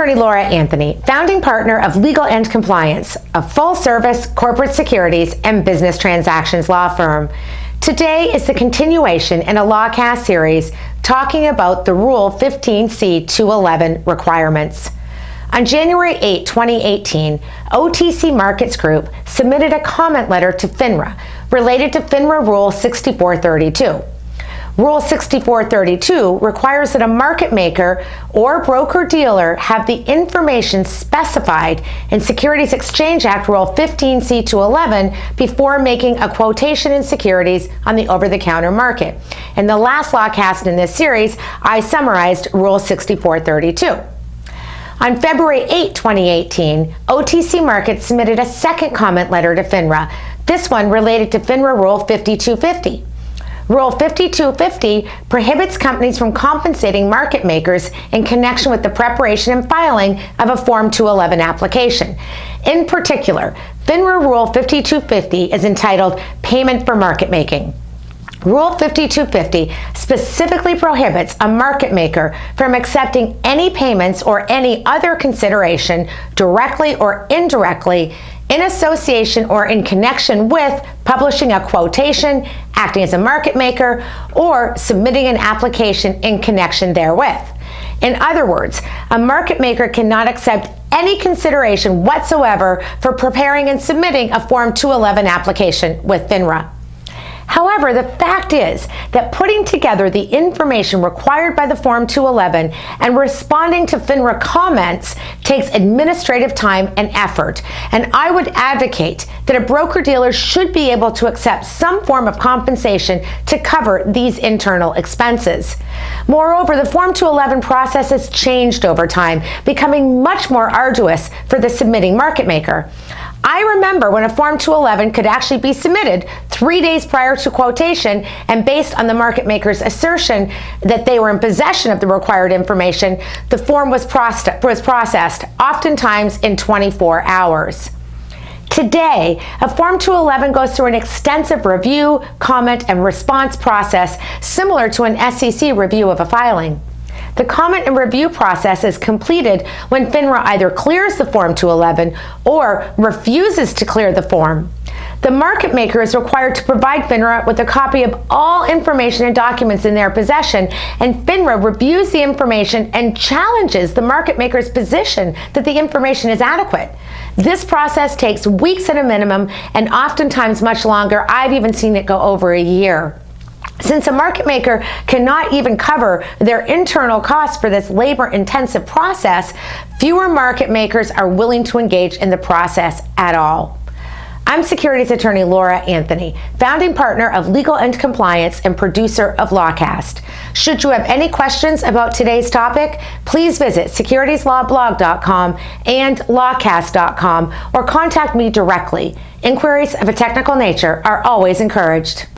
Attorney Laura Anthony, founding partner of Legal and Compliance, a full-service corporate securities and business transactions law firm. Today is the continuation in a Lawcast series talking about the Rule 15c2-11 requirements. On January 8, 2018, OTC Markets Group submitted a comment letter to FINRA related to FINRA Rule 6432. Rule 6432 requires that a market maker or broker-dealer have the information specified in Securities Exchange Act Rule 15c2-11 before making a quotation in securities on the over-the-counter market. In the last Lawcast in this series, I summarized Rule 6432. On February 8, 2018, OTC Markets submitted a second comment letter to FINRA, this one related to FINRA Rule 5250. Rule 5250 prohibits companies from compensating market makers in connection with the preparation and filing of a Form 211 application. In particular, FINRA Rule 5250 is entitled Payment for Market Making. Rule 5250 specifically prohibits a market maker from accepting any payments or any other consideration, directly or indirectly, in association or in connection with publishing a quotation, acting as a market maker, or submitting an application in connection therewith. In other words, a market maker cannot accept any consideration whatsoever for preparing and submitting a Form 211 application with FINRA. However, the fact is that putting together the information required by the Form 211 and responding to FINRA comments takes administrative time and effort, and I would advocate that a broker-dealer should be able to accept some form of compensation to cover these internal expenses. Moreover, the Form 211 process has changed over time, becoming much more arduous for the submitting market maker. I remember when a Form 211 could actually be submitted 3 days prior to quotation, and based on the market maker's assertion that they were in possession of the required information, the form was processed, oftentimes in 24 hours. Today, a Form 211 goes through an extensive review, comment, and response process similar to an SEC review of a filing. The comment and review process is completed when FINRA either clears the Form 211 or refuses to clear the form. The market maker is required to provide FINRA with a copy of all information and documents in their possession, and FINRA reviews the information and challenges the market maker's position that the information is adequate. This process takes weeks at a minimum, and oftentimes much longer. I've even seen it go over a year. Since a market maker cannot even cover their internal costs for this labor-intensive process, fewer market makers are willing to engage in the process at all. I'm Securities Attorney Laura Anthony, founding partner of Legal and Compliance and producer of Lawcast. Should you have any questions about today's topic, please visit securitieslawblog.com and lawcast.com or contact me directly. Inquiries of a technical nature are always encouraged.